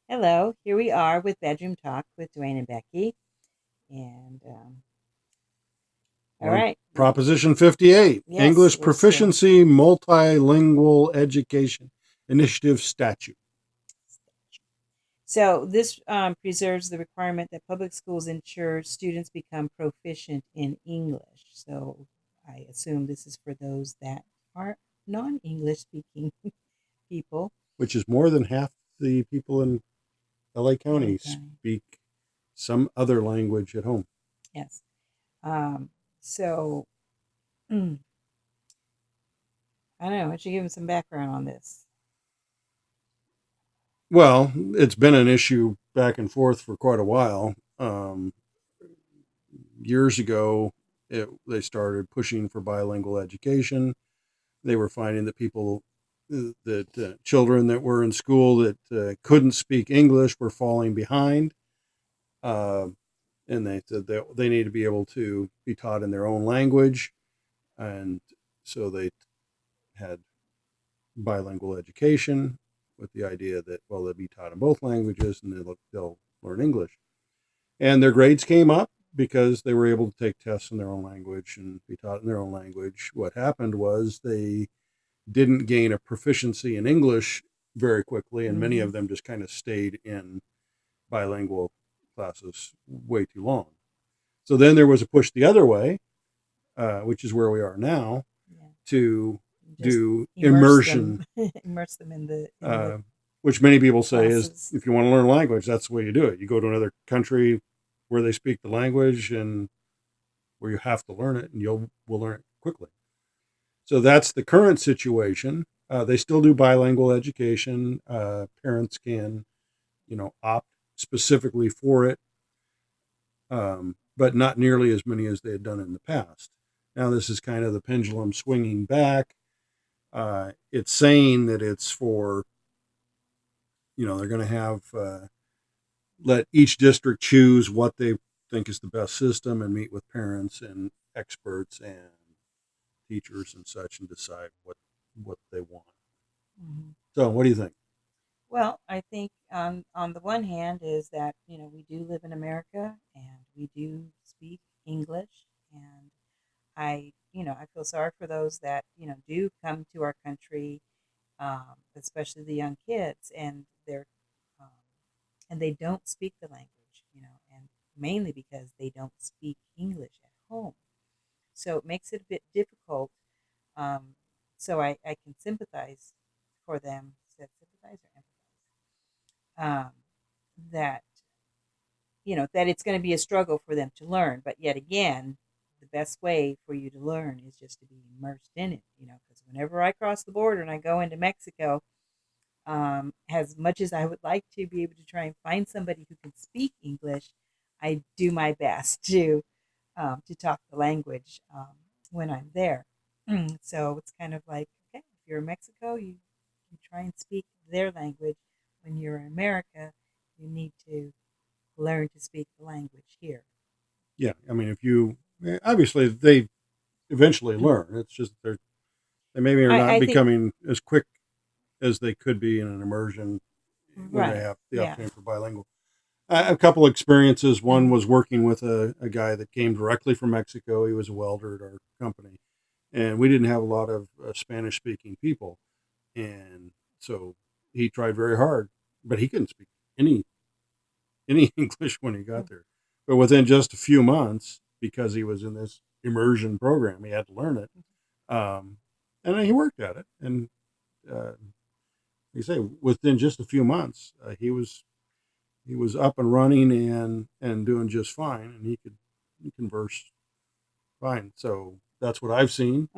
Hello, here we are with Bedroom Talk with Dwayne and Becky. And all On right, Proposition 58, yes, English we're still. Proficiency Multilingual Education Initiative Statute. So this preserves the requirement that public schools ensure students become proficient in English. So I assume this is for those that are non-English speaking people. Which is more than half the people in LA LA County County, speak some other language at home. yes. Um, so I don't know. Why don't you give them some background on this? Well, it's been an issue back and forth for quite a while. Years ago, they started pushing for bilingual education. They were finding that children that were in school that couldn't speak English were falling behind. Uh, and they said that they need to be able to be taught in their own language. And so they had bilingual education with the idea that, well, they'll be taught in both languages and they'll learn English. And their grades came up because they were able to take tests in their own language and be taught in their own language. What happened was they didn't gain a proficiency in English very quickly, and many Mm-hmm. of them just kind of stayed in bilingual classes way too long. So then there was a push the other way, which is where we are now, Yeah, to just do immerse them, immersion, immerse them in the uh, which many people say is classes. if you want to learn a language, that's the way you do it. You go to another country where they speak the language and where you have to learn it, and will learn it quickly. So that's the current situation. They still do bilingual education. Parents can, opt specifically for it, but not nearly as many as they had done in the past. Now this is kind of the pendulum swinging back. It's saying that it's for, they're going to have let each district choose what they think is the best system and meet with parents and experts and teachers and such and decide what they want. Mhm. So, what do you think? Well, I think on the one hand is that we do live in America and we do speak English, and I feel sorry for those that do come to our country, especially the young kids, um, and they don't speak the language, and mainly because they don't speak English at home. So it makes it a bit difficult. Um, so I can sympathize for them. Said sympathize or empathize? That that it's going to be a struggle for them to learn. But yet again, the best way for you to learn is just to be immersed in it. Because whenever I cross the border and I go into Mexico, as much as I would like to be able to try and find somebody who can speak English, I do my best to talk the language when I'm there. So it's kind of like, okay, if you're in Mexico, you try and speak their language. When you're in America, you need to learn to speak the language here. Yeah, I mean, if you obviously they eventually learn. It's just they maybe are not I think becoming as quick as they could be in an immersion when they right, have the yeah. opportunity for bilingual. A couple experiences. One was working with a guy that came directly from Mexico. He was a welder at our company, and we didn't have a lot of Spanish speaking people. And so he tried very hard, but he couldn't speak any English when he got there. But within just a few months, because he was in this immersion program, he had to learn it. Um, and he worked at it. And uh, like I say, within just a few months, he was up and running and doing just fine, and he converse fine. So that's what I've seen.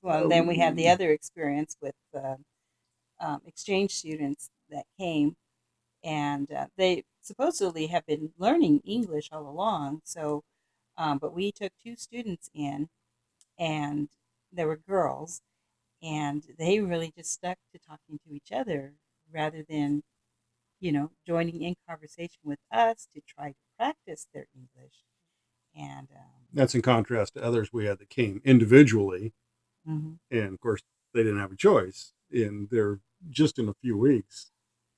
Well, and then we had the other experience with exchange students that came, and they supposedly have been learning English all along. So, but we took two students in, and they were girls, and they really just stuck to talking to each other rather than joining in conversation with us to try to practice their English. And That's in contrast to others we had that came individually, mhm. and of course they didn't have a choice. And they're just in a few weeks.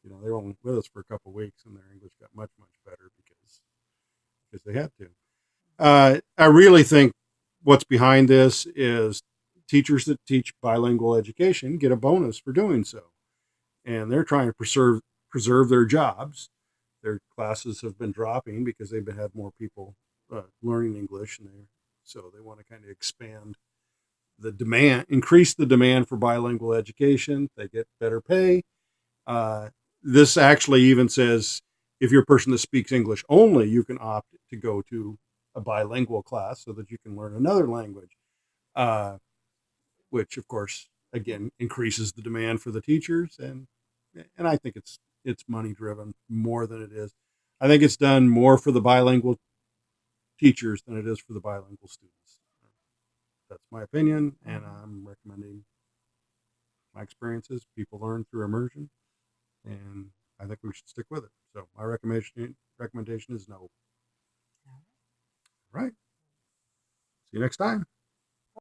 They were only with us for a couple of weeks, and their English got much better because they had to. I really think what's behind this is teachers that teach bilingual education get a bonus for doing so, and they're trying to preserve their jobs. Their classes have been dropping because they've had more people learning English, and so they want to kind of expand the demand, increase the demand for bilingual education. They get better pay. Uh, this actually even says if you're a person that speaks English only, you can opt to go to a bilingual class so that you can learn another language, uh, which of course again increases the demand for the teachers, and I think it's money driven more than it is. I think it's done more for the bilingual teachers than it is for the bilingual students. That's my opinion, and Mm-hmm. I'm recommending my experiences. People learn through immersion, and I think we should stick with it. So my recommendation is no. All right. See you next time.